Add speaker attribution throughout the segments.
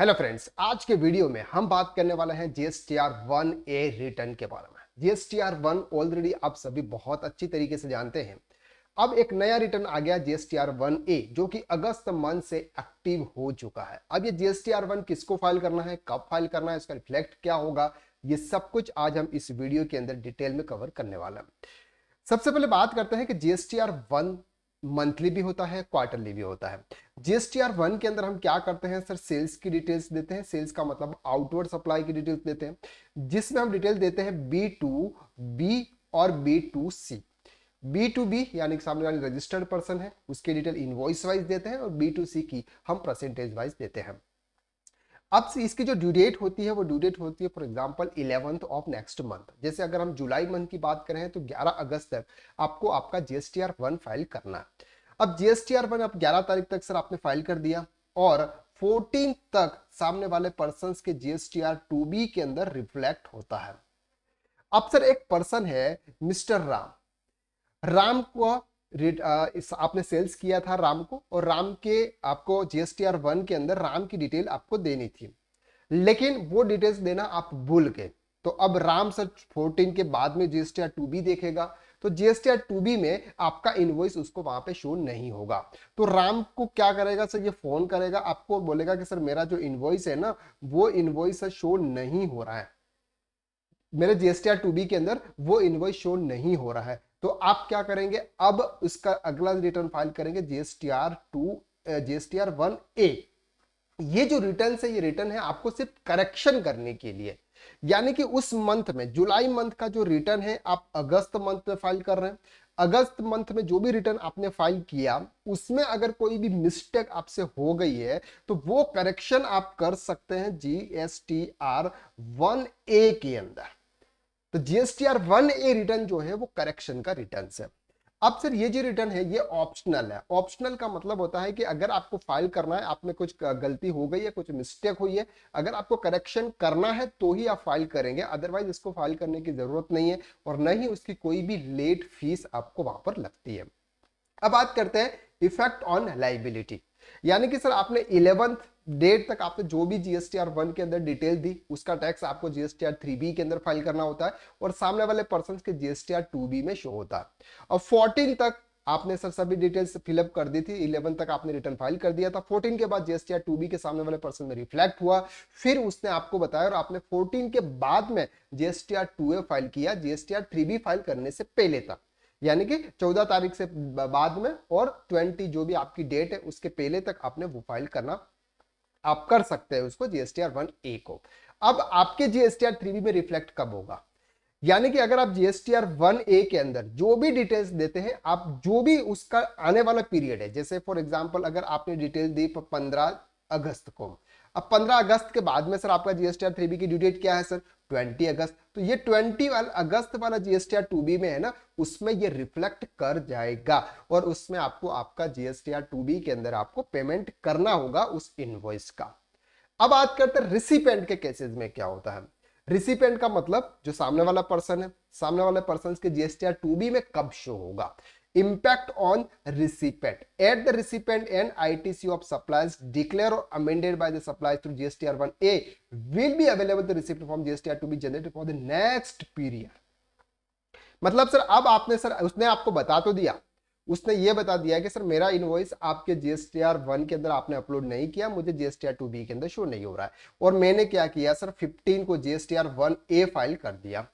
Speaker 1: Hello friends, आज के video में हम बात करने वाले हैं जीएसटीआर 1A रिटर्न के बारे में। जीएसटीआर 1 ऑलरेडी आप सभी बहुत अच्छी तरीके से जानते हैं। अब एक नया रिटर्न आ गया जीएसटीआर 1A जो कि अगस्त मंथ से एक्टिव हो चुका है। अब ये जीएसटीआर 1 किसको फाइल करना है, कब फाइल करना है, इसका रिफ्लेक्ट क्या होगा, ये सब कुछ आज हम इस वीडियो के अंदर डिटेल में कवर करने वाला हैं। सबसे पहले बात करते हैं कि जीएसटीआर 1 मंथली भी होता है, क्वार्टरली भी होता है। जीएसटीआर 1 के अंदर हम क्या करते हैं सर, सेल्स की डिटेल्स देते हैं। सेल्स का मतलब आउटवर्ड सप्लाई की डिटेल्स देते हैं, जिसमें हम डिटेल देते हैं B2B और B2C। B2B यानी कि सामने वाले रजिस्टर्ड पर्सन है, उसकी डिटेल इनवॉइस वाइज देते हैं, और B2C की हम परसेंटेज वाइज देते हैं। अब से इसकी जो ड्यू डेट होती है वो ड्यू डेट होती है for example 11th of next month. जैसे अगर हम जुलाई मंथ की बात करें तो 11 अगस्त तक आपको आपका जीएसटीआर 1 फाइल करना है। अब जीएसटीआर 1 अब 11 तारीख तक सर आपने फाइल कर दिया, और 14 तक सामने वाले पर्सन के जीएसटीआर 2B के अंदर रिफ्लेक्ट होता है। अब सर एक पर्सन है मिस्टर राम। राम को आपने सेल्स किया था राम को, और राम के आपको जीएसटीआर 1 के अंदर राम की डिटेल आपको देनी थी, लेकिन वो डिटेल्स देना आप भूल गए। तो अब राम सर 14 के बाद में जीएसटीआर 2B देखेगा, तो जीएसटीआर 2B में आपका इनवॉइस उसको वहां पे शो नहीं होगा। तो राम को क्या करेगा सर, ये फोन करेगा, आपको बोलेगा कि सर मेरा जो इनवॉइस है ना, वो इनवॉइस शो नहीं हो रहा है, मेरे जीएसटीआर 2B के अंदर वो इनवॉइस शो नहीं हो रहा है। तो आप क्या करेंगे, अब उसका अगला रिटर्न फाइल करेंगे जीएसटीआर 1A। ये जो रिटर्न है, ये रिटर्न है आपको सिर्फ करेक्शन करने के लिए, यानी कि उस मंथ में जुलाई मंथ का जो रिटर्न है आप अगस्त मंथ में फाइल कर रहे हैं। अगस्त मंथ में जो भी रिटर्न आपने फाइल किया उसमें अगर कोई भी मिस्टेक आपसे हो गई है तो वो करेक्शन आप कर सकते हैं जीएसटीआर 1A के अंदर। तो जीएसटीआर 1A रिटर्न जो है वो करेक्शन का रिटर्न है। अब सर ये जो रिटर्न है ये ऑप्शनल है। ऑप्शनल का मतलब होता है कि अगर आपको फाइल करना है, आप में कुछ गलती हो गई है, कुछ मिस्टेक हुई है, अगर आपको करेक्शन करना है तो ही आप फाइल करेंगे, अदरवाइज इसको फाइल करने की जरूरत नहीं है, और न ही उसकी कोई भी लेट फीस आपको वहां पर लगती है। अब बात करते हैं इफेक्ट ऑन लाइबिलिटी, यानी कि सर आपने 11th डेट तक आपने जो भी जीएसटीआर 1 के अंदर डिटेल दी उसका टैक्स आपको जीएसटीआर 3B के अंदर फाइल करना होता है, और सामने वाले पर्सन के जीएसटीआर 2B में शो होता है। और 14 तक आपने सर सभी डिटेल्स फिलअप कर दी थी, 11 तक आपने रिटर्न फाइल कर दिया था। 14 के बाद जीएसटीआर 2B के सामने वाले पर्सन में रिफ्लेक्ट हुआ, फिर उसने आपको बताया, और आपने 14 के बाद में जीएसटीआर 2A फाइल किया, जीएसटीआर 3B फाइल करने से पहले तक, यानी कि 14 तारीख से बाद में, और 20 जो भी आपकी डेट है उसके पहले तक आपने वो फाइल करना आप कर सकते हैं उसको जीएसटीआर 1A को। अब आपके जीएसटीआर 3B में रिफ्लेक्ट कब होगा, यानी कि अगर आप जीएसटीआर 1A के अंदर जो भी डिटेल्स देते हैं, आप जो भी उसका आने वाला पीरियड है, जैसे फॉर एग्जांपल अगर आपने डिटेल दी 15 अगस्त को, अब 15 अगस्त के बाद में सर आपका जीएसटीआर 3B की ड्यू डेट क्या है सर, 20 अगस्त। तो ये 20 अगस्त वाला जीएसटीआर 2B में है ना, उसमें ये रिफ्लेक्ट कर जाएगा, और उसमें आपको आपका जीएसटीआर 2B के अंदर आपको पेमेंट करना होगा उस इनवॉइस का। अब बात करते हैं रिसिपेंट के केसेस में क्या होता है। रिसिपेंट का मतलब जो सामने वाला पर्सन है, सामने वाले पर्सन के जीएसटीआर 2B में कब शो होगा। Impact on recipient at the recipient and ITC of supplies declared or amended by the suppliers through GSTR 1A will be available the receipt from GSTR to be generated for the next period। मतलब sir अब आपने sir उसने आपको बता तो दिया, उसने ये बता दिया कि सर मेरा इनवॉइस आपके जीएसटीआर 1 के अंदर आपने अपलोड नहीं किया, मुझे जीएसटीआर 2B के अंदर शो नहीं हो रहा है, और मैंने क्या किया सर 15 को जीएसटीआर 1A फाइल कर दिया।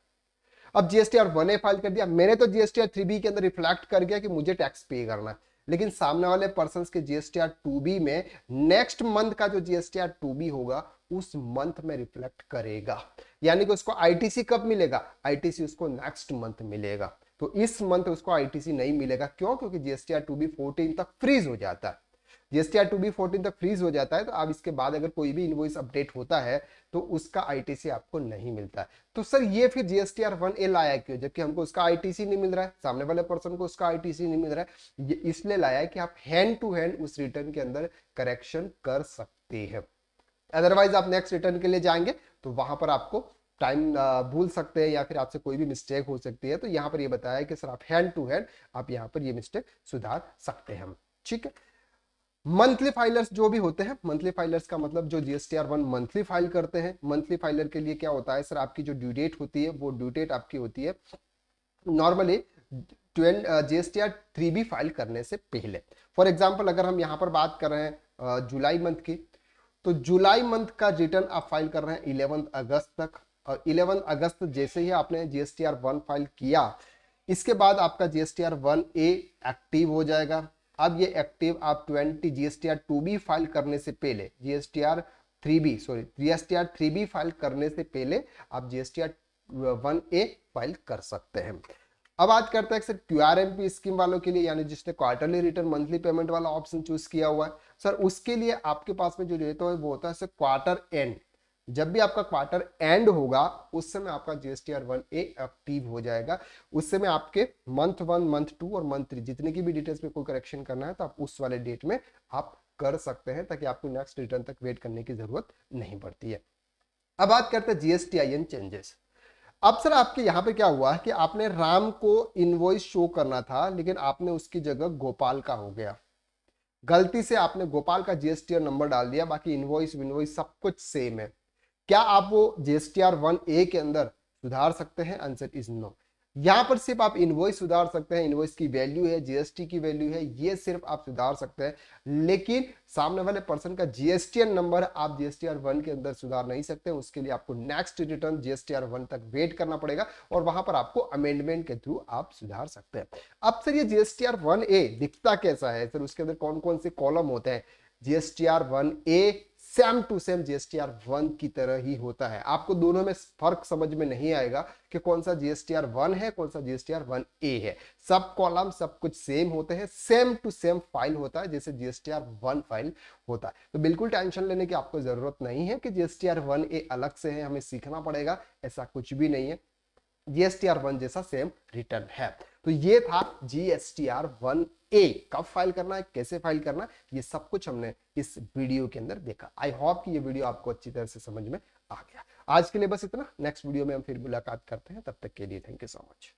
Speaker 1: अब जीएसटीआर 1A फाइल कर दिया मैंने, तो जीएसटीआर 3B के अंदर रिफ्लेक्ट कर गया कि मुझे टैक्स पे करना है, लेकिन सामने वाले पर्सन के जीएसटीआर 2B में नेक्स्ट मंथ का जो जीएसटीआर 2B होगा उस मंथ में रिफ्लेक्ट करेगा, यानी कि उसको आईटीसी कब मिलेगा, आईटीसी उसको नेक्स्ट मंथ मिलेगा। तो इस मंथ उसको आईटीसी नहीं मिलेगा, क्यों, क्योंकि जीएसटीआर 2B 14 तक फ्रीज हो जाता है। जीएसटीआर 2B 14 तक फ्रीज हो जाता है, तो अब इसके बाद अगर कोई भी इनवॉइस अपडेट होता है तो उसका आईटीसी आपको नहीं मिलता है। तो सर ये फिर जीएसटीआर 1A लाया क्यों, जबकि हमको उसका आईटीसी नहीं मिल रहा है, सामने वाले पर्सन को उसका आईटीसी नहीं मिल रहा है। ये इसलिए लाया है कि आप हैंड टू हैंड उस रिटर्न के अंदर करेक्शन कर सकते हैं। अदरवाइज आप नेक्स्ट रिटर्न के लिए जाएंगे तो वहां पर आपको टाइम भूल सकते हैं, या फिर आपसे कोई भी मिस्टेक हो सकती है। तो यहां पर ये बताया कि सर आप हैंड टू हैंड आप यहां पर ये मिस्टेक सुधार सकते हैं हम, ठीक है। मंथली फाइलर्स जो भी होते हैं, मंथली फाइलर्स का मतलब जो GSTR1 मंथली फाइल करते हैं, मंथली फाइलर के लिए क्या होता है सर, आपकी जो ड्यू डेट होती है वो ड्यू डेट आपकी होती है नॉर्मली GSTR3 भी फाइल करने से पहले। फॉर एग्जाम्पल अगर हम यहाँ पर बात कर रहे हैं जुलाई मंथ की, तो जुलाई मंथ का रिटर्न आप फाइल कर रहे हैं 11 अगस्त तक, और 11 अगस्त जैसे ही आपने GSTR1 फाइल किया, इसके बाद आपका GSTR1A एक्टिव हो जाएगा। अब ये एक्टिव आप 20 GSTR2 भी फाइल करने से पहले, GSTR3B फाइल करने से पहले आप GSTR1A फाइल कर सकते हैं। अब बात करते हैं सर QRMP स्कीम वालों के लिए, यानी जिसने क्वार्टरली रिटर्न मंथली पेमेंट वाला ऑप्शन चूज किया हुआ है सर, उसके लिए आपके पास में जो रहता है वो होता है सर क्वार्टर एंड। जब भी आपका क्वार्टर एंड होगा उस समय आपका GSTR1A एक्टिव हो जाएगा। उस समय आपके मंथ 1, मंथ 2 और मंथ 3 जितने की भी डिटेल्स में कोई करेक्शन करना है तो आप उस वाले डेट में आप कर सकते हैं, ताकि आपको नेक्स्ट रिटर्न तक वेट करने की जरूरत नहीं पड़ती है। अब बात करते हैं GSTIN चेंजेस। अब सर आपके यहाँ पे क्या हुआ कि आपने राम को इनवॉइस शो करना था, लेकिन आपने उसकी जगह गोपाल का हो गया, गलती से आपने गोपाल का GSTR नंबर डाल दिया, बाकी इनवॉइस सब कुछ सेम है। क्या आप वो GSTR1A के अंदर सुधार सकते हैं? Answer is no. यहां पर सिर्फ आप इनवॉइस सुधार सकते हैं, इनवॉइस की वैल्यू है, GST की वैल्यू है, ये सिर्फ आप सुधार सकते हैं, लेकिन सामने वाले पर्सन का GSTN नंबर आप GSTR1 के अंदर सुधार नहीं सकते। उसके लिए आपको नेक्स्ट रिटर्न GSTR1 तक वेट करना पड़ेगा और वहां पर आपको अमेंडमेंट के थ्रू आप सुधार सकते हैं। अब सर ये GSTR1A दिखता कैसा है सर, उसके अंदर कौन कौन से कॉलम होते हैं? GSTR1A same to same GSTR1 की तरह ही होता है। आपको दोनों में फर्क समझ में नहीं आएगा कि कौन सा GSTR1 है, कौन सा GSTR1A है। सब कॉलम सब कुछ सेम होते हैं, सेम टू सेम फाइल होता है जैसे GSTR1 फाइल होता है। तो बिल्कुल टेंशन लेने की आपको जरूरत नहीं है कि GSTR1A अलग से है, हमें सीखना पड़ेगा, ऐसा कुछ भी नहीं है। GSTR1 जैसा सेम रिटर्न है। तो ये था GSTR1A कब फाइल करना है, कैसे फाइल करना है, ये सब कुछ हमने इस वीडियो के अंदर देखा। आई होप कि ये वीडियो आपको अच्छी तरह से समझ में आ गया। आज के लिए बस इतना, नेक्स्ट वीडियो में हम फिर मुलाकात करते हैं, तब तक के लिए थैंक यू सो मच।